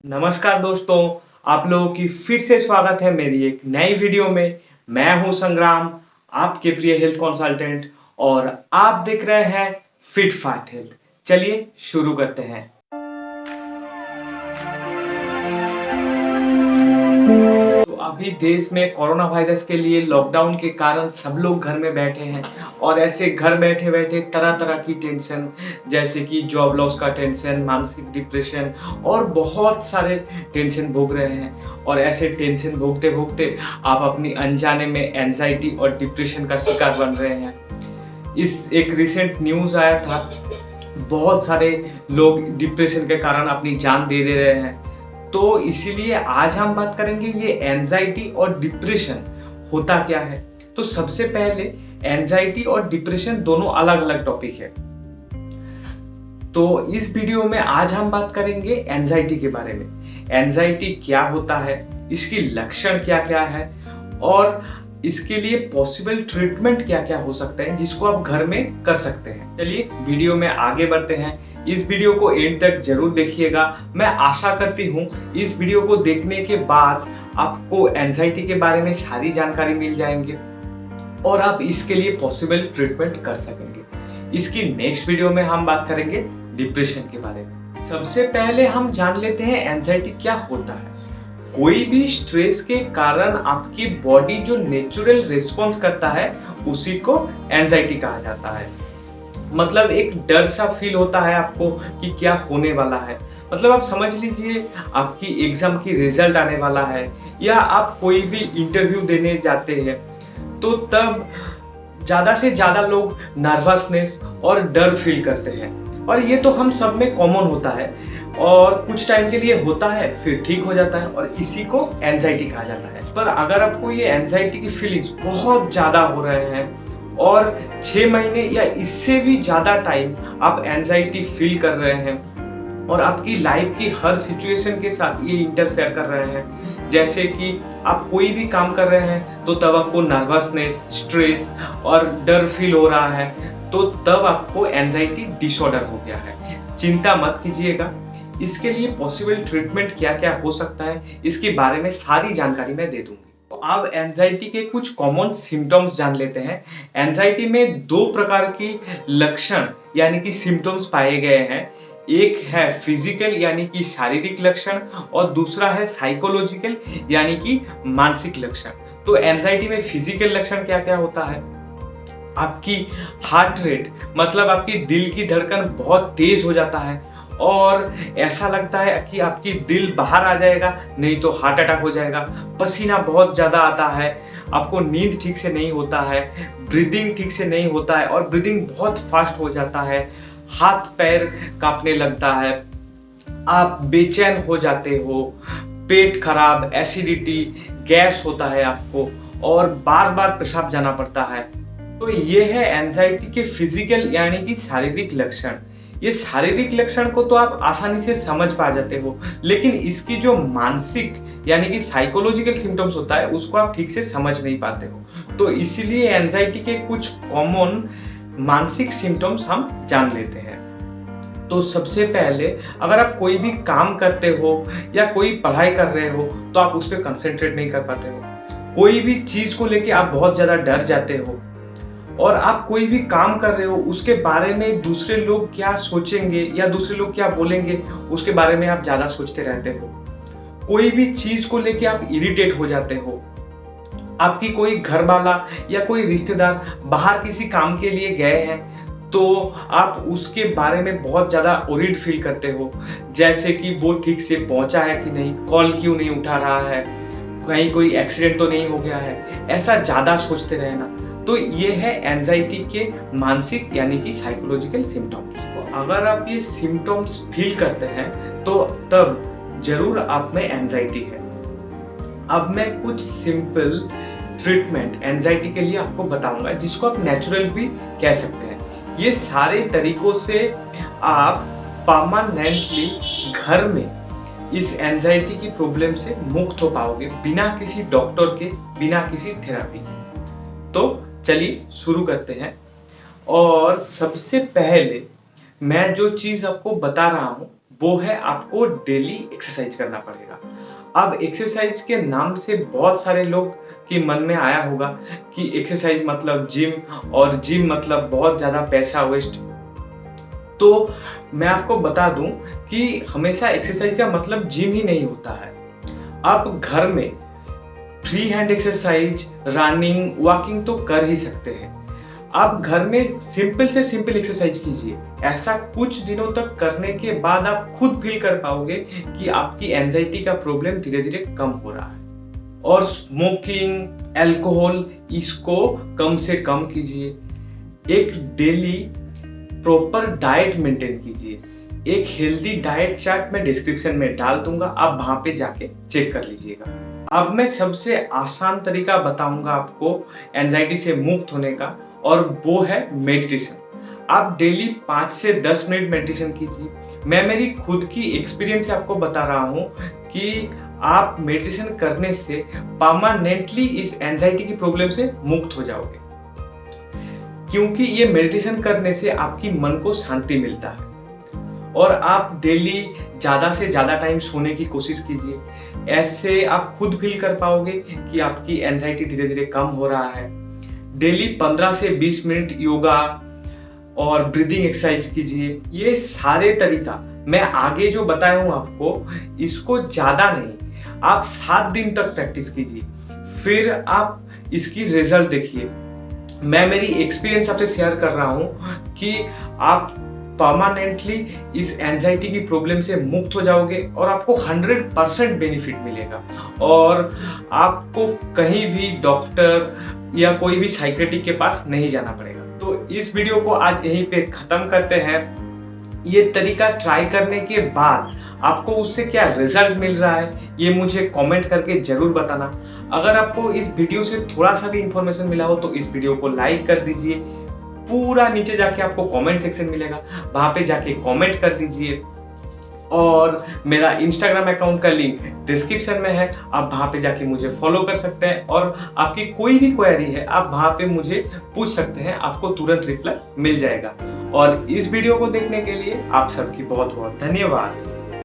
नमस्कार दोस्तों, आप लोगों की फिर से स्वागत है मेरी एक नई वीडियो में। मैं हूं संग्राम, आपके प्रिय हेल्थ कंसल्टेंट और आप देख रहे हैं फिट फाट हेल्थ। चलिए शुरू करते हैं। तो अभी देश में कोरोना वायरस के लिए लॉकडाउन के कारण सब लोग घर में बैठे हैं और ऐसे घर बैठे-बैठे तरह-तरह की टेंशन जैसे कि जॉब लॉस का टेंशन, मानसिक डिप्रेशन और बहुत सारे टेंशन भोग रहे हैं और ऐसे टेंशन भोगते-भोगते आप अपनी अनजाने में एंग्जायटी और डिप्रेशन का शिकार बन रहे हैं। इस एक रिसेंट न्यूज़ आया था, बहुत सारे लोग डिप्रेशन के कारण अपनी जान दे दे रहे हैं। तो इसीलिए आज हम बात करेंगे ये एंजाइटी और डिप्रेशन होता क्या है। तो सबसे पहले एंजाइटी और डिप्रेशन दोनों अलग-अलग टॉपिक है। तो इस वीडियो में आज हम बात करेंगे एंजाइटी के बारे में। एंजाइटी क्या होता है, इसकी लक्षण क्या-क्या है और इसके लिए पॉसिबल ट्रीटमेंट क्या-क्या हो सकते हैं जिसको आप घर में कर सकते हैं। चलिए वीडियो में आगे बढ़ते हैं। इस वीडियो को एंड तक जरूर देखिएगा। मैं आशा करती हूँ इस वीडियो को देखने के बाद आपको एंजाइटी के बारे में सारी जानकारी मिल जाएंगे और आप इसके लिए पॉसिबल ट्रीटमेंट कर सकेंगे। इसकी नेक्स्ट वीडियो में हम बात करेंगे डिप्रेशन के बारे में। सबसे पहले हम जान लेते हैं एंजाइटी क्या होता है। कोई भी स्ट्रेस के कारण आपकी बॉडी जो नेचुरल रिस्पॉन्स करता है उसी को एंजाइटी कहा जाता है। मतलब एक डर सा फील होता है आपको कि क्या होने वाला है। मतलब आप समझ लीजिए आपकी एग्जाम की रिजल्ट आने वाला है या आप कोई भी इंटरव्यू देने जाते हैं तो तब ज्यादा से ज्यादा लोग नर्वसनेस और डर फील करते हैं और ये तो हम सब में कॉमन होता है और कुछ टाइम के लिए होता है फिर ठीक हो जाता है और इसी को एंजाइटी कहा जाता है। पर अगर आपको ये एंजाइटी की फीलिंग्स बहुत ज्यादा हो रहे हैं और 6 महीने या इससे भी ज्यादा टाइम आप एंजाइटी फील कर रहे हैं और आपकी लाइफ की हर सिचुएशन के साथ ये इंटरफेयर कर रहे हैं, जैसे कि आप कोई भी काम कर रहे हैं तो तब आपको नर्वसनेस, स्ट्रेस और डर फील हो रहा है, तो तब आपको एंजाइटी डिसऑर्डर हो गया है। चिंता मत कीजिएगा, इसके लिए पॉसिबल ट्रीटमेंट क्या-क्या हो सकता है इसके बारे में सारी जानकारी मैं दे दूंगी। तो अब एंजाइटी के कुछ कॉमन सिम्टम्स जान लेते हैं। एंजाइटी में 2 प्रकार की लक्षण यानी कि सिम्टम्स पाए गए हैं। एक है फिजिकल यानी कि शारीरिक लक्षण और दूसरा है साइकोलॉजिकल यानी कि मानसिक लक्षण। तो एंजाइटी में फिजिकल लक्षण क्या-क्या होता है? आपकी हार्ट रेट मतलब आपकी दिल की धड़कन बहुत तेज हो जाता है और ऐसा लगता है कि आपकी दिल बाहर आ जाएगा, नहीं तो हार्ट अटैक हो जाएगा। पसीना बहुत ज्यादा आता है, आपको नींद ठीक से नहीं होता है, ब्रीदिंग ठीक से नहीं होता है और ब्रीदिंग बहुत फास्ट हो जाता है, हाथ पैर कांपने लगता है, आप बेचैन हो जाते हो, पेट खराब, एसिडिटी, गैस होता है आपको और बार-बार पेशाब जाना पड़ता है। तो ये है एंजाइटी के फिजिकल यानी कि शारीरिक लक्षण। ये शारीरिक लक्षण को तो आप आसानी से समझ पा जाते हो, लेकिन इसकी जो मानसिक यानी कि साइकोलॉजिकल सिम्टम्स होता है उसको आप ठीक से समझ नहीं पाते हो। तो इसीलिए एंजाइटी के कुछ कॉमन मानसिक सिम्टम्स हम जान लेते हैं। तो सबसे पहले अगर आप कोई भी काम करते हो या कोई पढ़ाई कर रहे हो तो आप उस पर कंसंट्रेट नहीं कर पाते हो। कोई भी चीज को लेके आप बहुत ज्यादा डर जाते हो और आप कोई भी काम कर रहे हो उसके बारे में दूसरे लोग क्या सोचेंगे या दूसरे लोग क्या बोलेंगे उसके बारे में आप ज्यादा सोचते रहते हो। कोई भी चीज को लेके आप इरिटेट हो जाते हो। आपकी कोई घर वाला या कोई रिश्तेदार बाहर किसी काम के लिए गए हैं तो आप उसके बारे में बहुत ज्यादा वरीड फील करते हो, जैसे कि वो ठीक से पहुंचा है कि नहीं, कॉल क्यों नहीं उठा रहा है, कहीं कोई एक्सीडेंट तो नहीं हो गया है, ऐसा ज्यादा सोचते रहना। तो ये है एंजाइटी के मानसिक यानी कि साइकोलॉजिकल सिम्टम्स। तो अगर आप ये सिम्टम्स फील करते हैं तो तब जरूर आप में एंजाइटी है। अब मैं कुछ सिंपल ट्रीटमेंट एंजाइटी के लिए आपको बताऊंगा जिसको आप नेचुरल भी कह सकते हैं। ये सारे तरीकों से आप परमानेंटली घर में इस एंजाइटी की प्रॉब्लम से मुक्त हो पाओगे बिना किसी डॉक्टर के, बिना किसी थेरेपी के। तो चलिए शुरू करते हैं और सबसे पहले मैं जो चीज आपको बता रहा हूं वो है आपको डेली एक्सरसाइज करना पड़ेगा। अब एक्सरसाइज के नाम से बहुत सारे लोग के मन में आया होगा कि एक्सरसाइज मतलब जिम, और जिम मतलब बहुत ज़्यादा पैसा वेस्ट। तो मैं आपको बता दूं कि हमेशा एक्सरसाइज का मतलब जिम ही नहीं होता है। आप घर में free hand exercise, running, walking तो कर ही सकते हैं। आप घर में सिंपल से सिंपल एक्सरसाइज कीजिए। ऐसा कुछ दिनों तक करने के बाद आप खुद फील कर पाओगे कि आपकी एंजाइटी का प्रॉब्लम धीरे धीरे कम हो रहा है। और स्मोकिंग, अल्कोहल, इसको कम से कम कीजिए। एक डेली प्रॉपर डाइट मेंटेन कीजिए। एक हेल्दी डाइट चार्ट मैं डिस्क्रिप्शन में डाल दूंगा, आप वहां पे जाके चेक कर लीजिएगा। अब मैं सबसे आसान तरीका बताऊंगा आपको एंजाइटी से मुक्त होने का, और वो है मेडिटेशन। आप डेली 5 से 10 मिनट मेडिटेशन कीजिए। मैं मेरी खुद की एक्सपीरियंस से आपको बता रहा हूं कि आप मेडिटेशन करने से परमानेंटली इस एंजाइटी की प्रॉब्लम से मुक्त हो जाओगे, क्योंकि ये मेडिटेशन करने से आपकी मन को शांति मिलता है। और आप डेली ज्यादा से ज्यादा टाइम सोने की कोशिश कीजिए। ऐसे आप खुद फील कर पाओगे कि आपकी एंजाइटी धीरे धीरे कम हो रहा है। डेली 15 से 20 मिनट योगा और ब्रीदिंग एक्सरसाइज कीजिए। ये सारे तरीका मैं आगे जो बताया हूं आपको, इसको ज्यादा नहीं, आप 7 दिन तक प्रैक्टिस कीजिए, फिर आप इसकी रिजल्ट देखिए। मैं मेरी एक्सपीरियंस आपसे शेयर कर रहा हूं कि आप परमानेंटली इस एंजाइटी की प्रॉब्लम से मुक्त हो जाओगे और आपको 100% बेनिफिट मिलेगा, और आपको कहीं भी डॉक्टर या कोई भी साइकियाट्रिस्ट के पास नहीं जाना पड़ेगा। तो इस वीडियो को आज यहीं पे खत्म करते हैं। ये तरीका ट्राई करने के बाद आपको उससे क्या रिजल्ट मिल रहा है, ये मुझे कमेंट करके जरूर बताना। अगर आपको इस वीडियो से थोड़ा सा भी इंफॉर्मेशन मिला हो तो इस वीडियो को लाइक कर दीजिए। पूरा नीचे जाके आपको कमेंट सेक्शन मिलेगा, वहां पे जाके कमेंट कर दीजिए। और मेरा इंस्टाग्राम अकाउंट का लिंक डिस्क्रिप्शन में है, आप वहां पे जाके मुझे फॉलो कर सकते हैं, और आपकी कोई भी क्वेरी है आप वहां पे मुझे पूछ सकते हैं, आपको तुरंत रिप्लाई मिल जाएगा। और इस वीडियो को देखने के लिए आप सबकी बहुत बहुत धन्यवाद।